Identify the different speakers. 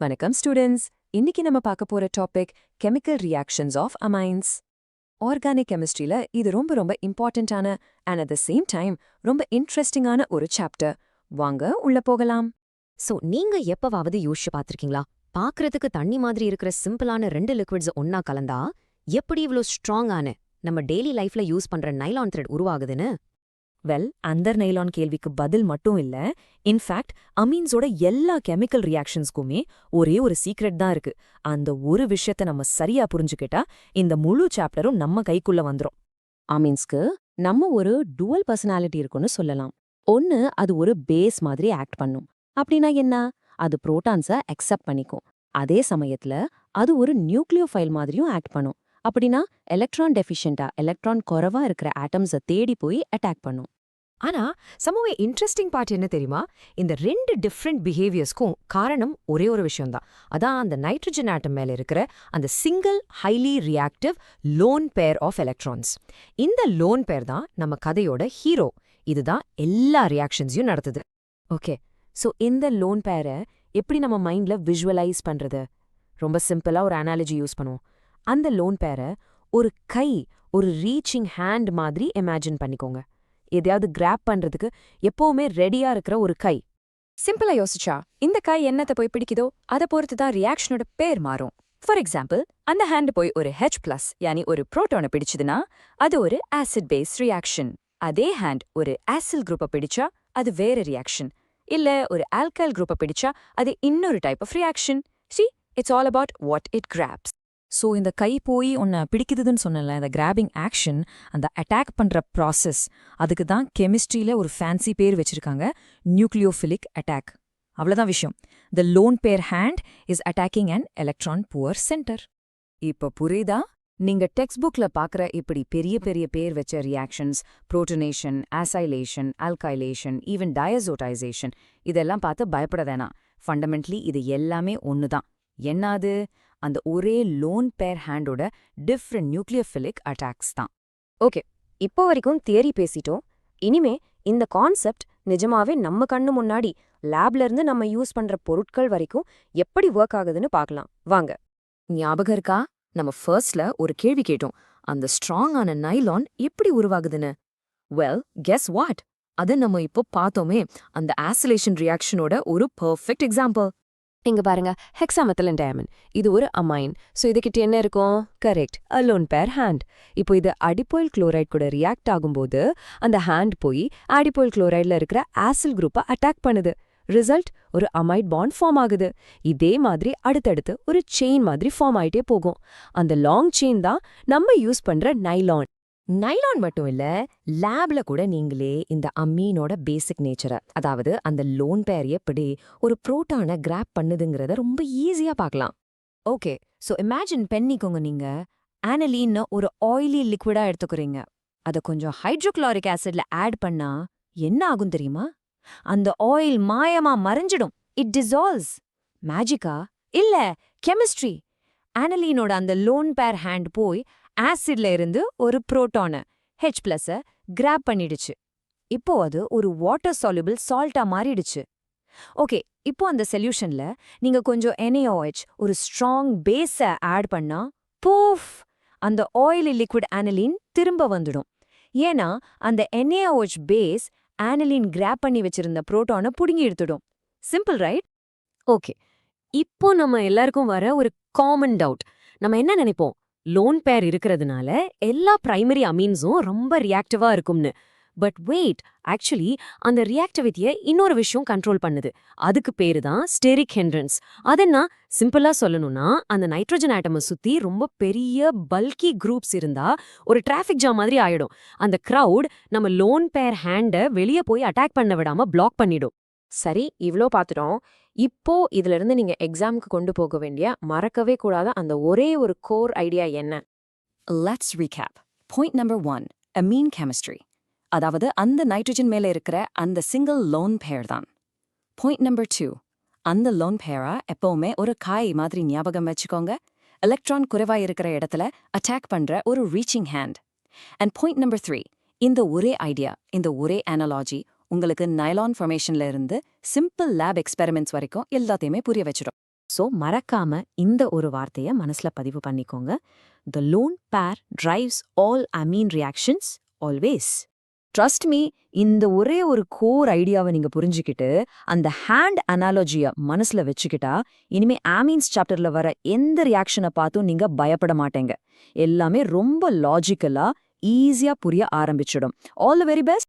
Speaker 1: வணக்கம் ஸ்டூடெண்ட்ஸ். இன்னைக்கு நம்ம பார்க்க போற topic chemical reactions of amines. Organic கெமிஸ்ட்ரியில இது ரொம்ப ரொம்ப இம்பார்ட்டன்டான and at the same time ரொம்ப இன்ட்ரெஸ்டிங்கான ஒரு சாப்டர். வாங்க உள்ள போகலாம்.
Speaker 2: நீங்க எப்பவாவது யோசிச்சு பார்த்திருக்கீங்களா? பார்க்கறதுக்கு தண்ணி மாதிரி இருக்கிற சிம்பிளான ரெண்டு லிக்விட்ஸ் ஒன்னா கலந்தா எப்படி இவ்ளோ ஸ்ட்ராங்கான நம்ம டெய்லி லைஃப்ல யூஸ் பண்ற நைலான் த்ரெட் உருவாகுதுன்னு?
Speaker 1: அந்த நைலான் கேள்விக்கு பதில் மட்டும் இல்ல, இன்ஃபேக்ட் அமீன்ஸோட எல்லா கெமிக்கல் ரியாக்ஷன்ஸ்க்குமே ஒரே ஒரு சீக்ரெட் தான் இருக்கு. அந்த ஒரு விஷயத்த நம்ம சரியா புரிஞ்சுக்கிட்டா இந்த முழு சாப்டரும் நம்ம கைக்குள்ள வந்துரும். அமீன்ஸ்க்கு நம்ம ஒரு டுவல் பர்சனாலிட்டி இருக்குன்னு சொல்லலாம். ஒன்னு, அது ஒரு பேஸ் மாதிரி ஆக்ட் பண்ணும். அப்படின்னா என்ன? அது புரோட்டான்ஸை அக்செப்ட் பண்ணிக்கும். அதே சமயத்துல அது ஒரு நியூக்ளியோஃபைல் மாதிரியும் ஆக்ட் பண்ணும். அப்படின்னா எலக்ட்ரான் டெஃபிஷியண்டா, எலக்ட்ரான் குறைவா இருக்கிற ஆட்டம்ஸை தேடி போய் அட்டாக் பண்ணும்.
Speaker 2: ஆனா சமவே இன்ட்ரெஸ்டிங் பார்ட் என்ன தெரியுமா? இந்த ரெண்டு டிஃப்ரெண்ட் பிஹேவியர்ஸ்க்கும் காரணம் ஒரே ஒரு விஷயம்தான். அதான் அந்த நைட்ரஜன் ஆட்டம் மேல இருக்கிற அந்த single highly reactive lone pair of electrons. இந்த லோன் பேர் தான் நம்ம கதையோட ஹீரோ. இதுதான் எல்லா ரியாக்ஷன்ஸையும் நடத்துது.
Speaker 1: ஓகே, இந்த லோன் பேரை எப்படி நம்ம மைண்ட்ல விஷுவலைஸ் பண்றது? ரொம்ப சிம்பிளா ஒரு அனாலஜி யூஸ் பண்ணுவோம். அந்த லோன் பேரை ஒரு கை, ஒரு ரீச்சிங் ஹேண்ட் மாதிரி இமேஜின் பண்ணிக்கோங்க. எதையாவது கிராப் பண்றதுக்கு எப்பவுமே ரெடியா இருக்கிற ஒரு கை.
Speaker 3: சிம்பிளா யோசிச்சா இந்த கை என்னத்தை போய் பிடிக்குதோ அதை பொறுத்து தான் ரியாக்ஷனோட பேர் மாறும். ஃபார் எக்ஸாம்பிள், அந்த ஹேண்ட் போய் ஒரு H+ யானி ஒரு புரோட்டானை பிடிச்சதுன்னா அது ஒரு ஆசிட் பேஸ் ரியாக்ஷன். அதே ஹேண்ட் ஒரு ஆசில் குரூப்பை பிடிச்சா அது வேற ரியாக்ஷன். இல்ல ஒரு ஆல்கைல் குரூப்பை பிடிச்சா அது இன்னொரு type of reaction. See, it's all about what it grabs.
Speaker 1: இந்த கை போய் உன்னை பிடிக்குதுன்னு சொன்னல, இந்த கிராபிங் ஆக்ஷன், அந்த அட்டாக் பண்ற ப்ராசஸ், அதுக்கு தான் கெமிஸ்ட்ரியில ஒரு ஃபேன்சி பேர் வச்சிருக்காங்க, நியூக்ளியோஃபிலிக் அட்டாக். அவ்வளவுதான் விஷயம். The lone pair hand is attacking an electron poor centre. இப்ப புரியுதா? நீங்க டெக்ஸ்ட் புக்ல பாக்குற இப்படி பெரிய பெரிய பேர் வச்ச ரியாக்ஷன்ஸ், புரோட்டனேஷன், ஆசைலேஷன், ஆல்கைலேஷன், ஈவன் டயசோடைசேஷன், இதெல்லாம் பார்த்து பயப்பட வேணாம். ஃபண்டமெண்டலி இது எல்லாமே ஒண்ணுதான். என்னாது? அந்த ஒரே லோன் பேர் ஹேண்டோட டிஃப்ரெண்ட் நியூக்ளியோஃபிலிக் அட்டாக்ஸ் தான்.
Speaker 2: ஓகே, இப்போ வரைக்கும் தியரி பேசிட்டோம். இனிமே இந்த கான்செப்ட் நிஜமாவே நம்ம கண்ணு முன்னாடி லேப்ல இருந்து நம்ம யூஸ் பண்ற பொருட்கள் வரைக்கும் எப்படி ஒர்க் ஆகுதுன்னு பார்க்கலாம். வாங்க.
Speaker 1: ஞாபகம் இருக்கா? நம்ம ஃபர்ஸ்ட்ல ஒரு கேள்வி கேட்டோம், அந்த ஸ்ட்ராங்கான நைலான் எப்படி உருவாகுதுன்னு. Guess what? அது நம்ம இப்போ பார்த்தோமே, அந்த ஆசிலேஷன் ரியாக்ஷனோட ஒரு பெர்ஃபெக்ட் எக்ஸாம்பிள்.
Speaker 2: இங்க பாருங்க, ஹெக்ஸாமெத்திலின் டயமண்ட். இது ஒரு அமைன். இதுகிட்ட என்ன இருக்கும்? கரெக்ட், அ லோன் பேர் ஹேண்ட். இப்போ இது அடிப்போயில் குளோரைட் கூட ரியாக்ட் ஆகும்போது அந்த ஹேண்ட் போய் அடிப்போயில் குளோரைட்ல இருக்கிற ஆசில் குரூப்பை அட்டாக் பண்ணுது. ரிசல்ட் ஒரு அமைட் பாண்ட் ஃபார்ம் ஆகுது. இதே மாதிரி அடுத்தடுத்து ஒரு செயின் மாதிரி ஃபார்ம் ஆயிட்டே போகும். அந்த லாங் செயின் தான் நம்ம யூஸ் பண்ற நைலான். நைலான் மட்டும் இல்ல, லேப்ல கூட நீங்களே இந்த அம்மீனோட பேசிக் நேச்சரை, அதாவது அந்த லோன் பேர் எப்படி ஒரு புரோட்டானை கிராப் பண்ணுதுங்கிறத ரொம்ப ஈஸியா பார்க்கலாம்.
Speaker 1: ஓகே, இமேஜின் பண்ணிக்கோங்க, நீங்க ஆனலீன்னு ஒரு ஆயிலி லிக்விடா எடுத்துக்கிறீங்க. அதை கொஞ்சம் ஹைட்ரோக்ளோரிக் ஆசிட்ல ஆட் பண்ணா என்ன ஆகும் தெரியுமா? அந்த ஆயில் மாயமா மறைஞ்சிடும். It dissolves. மேஜிக்கா? இல்ல, கெமிஸ்ட்ரி. ஆனலீனோட அந்த லோன் பேர் ஹேண்ட் போய் ஆசிட்ல இருந்து ஒரு புரோட்டானை H+ கிராப் பண்ணிடுச்சு. இப்போ அது ஒரு வாட்டர் சால்யுபிள் சால்ட்டா மாறிடுச்சு. ஓகே, இப்போ அந்த சொல்யூஷன்ல நீங்க கொஞ்சம் NaOH, ஒரு ஸ்ட்ராங் பேஸை ஆட் பண்ணா பூஃப், அந்த ஆயிலி லிக்விட் ஆனலின் திரும்ப வந்துடும். ஏன்னா அந்த NaOH பேஸ் ஆனலின் கிராப் பண்ணி வச்சிருந்த புரோட்டானை புடுங்கி எடுத்துடும். Simple, right?
Speaker 2: ஓகே, இப்போ நம்ம எல்லாருக்கும் வர ஒரு காமன் டவுட். நம்ம என்ன நினைப்போம்? லோன் பேர் இருக்கிறதுனால எல்லா பிரைமரி அமீன்ஸும் ரொம்ப ரியாக்டிவா இருக்கும்னு. பட் வெயிட், ஆக்சுவலி அந்த ரியாக்டிவிட்டியை இன்னொரு விஷயம் கண்ட்ரோல் பண்ணுது. அதுக்கு பேரு தான் ஸ்டெரிக் ஹிண்ட்ரன்ஸ். அதென்னா சிம்பிளா சொல்லணும்னா, அந்த நைட்ரஜன் ஆட்டமை சுத்தி ரொம்ப பெரிய பல்கி குரூப்ஸ் இருந்தா ஒரு டிராஃபிக் ஜாம் மாதிரி ஆயிடும். அந்த கிரவுட் நம்ம லோன் பேர் ஹேண்டை வெளியே போய் அட்டாக் பண்ண விடாம பிளாக் பண்ணிடும்.
Speaker 3: சரி, இவ்ளோ பார்த்துட்டோம். இப்போ இதுல இருந்து நீங்க எக்ஸாமுக்கு கொண்டு போக வேண்டிய மறக்கவே கூடாத அந்த ஒரே ஒரு கோர் ஐடியா என்ன?
Speaker 1: Let's recap. Point number 1, amine chemistry. அதாவது அந்த நைட்ரஜன் மேல இருக்கிற அந்த சிங்கிள் லோன் பேர் தான். Point number 2, அந்த லோன் பேரா எப்பவுமே ஒரு காய் மாதிரி ஞாபகம் வச்சுக்கோங்க. எலக்ட்ரான் குறைவா இருக்கிற இடத்துல அட்டாக் பண்ற ஒரு reaching hand. And point number 3, இந்த ஒரே ஐடியா, இந்த ஒரே அனாலஜி உங்களுக்கு நைலான் ஃபார்மேஷன்ல இருந்து சிம்பிள் லேப் எக்ஸ்பெரிமெண்ட்ஸ் வரைக்கும் எல்லாத்தையுமே புரிய வச்சிடும். ஸோ மறக்காம இந்த ஒரு வார்த்தைய மனசுல பதிவு பண்ணிக்கோங்க. The lone pair drives all amine reactions always. Trust me, இந்த ஒரே ஒரு கோர் ஐடியாவை நீங்க புரிஞ்சுக்கிட்டு அந்த ஹேண்ட் அனாலஜிய மனசுல வச்சுக்கிட்டா இனிமே ஆமீன்ஸ் சாப்டர்ல வர எந்த ரியாக்ஷனை பார்த்தும் நீங்க பயப்பட மாட்டேங்க. எல்லாமே ரொம்ப லாஜிக்கலா ஈஸியா புரிய ஆரம்பிச்சிடும். All the very best.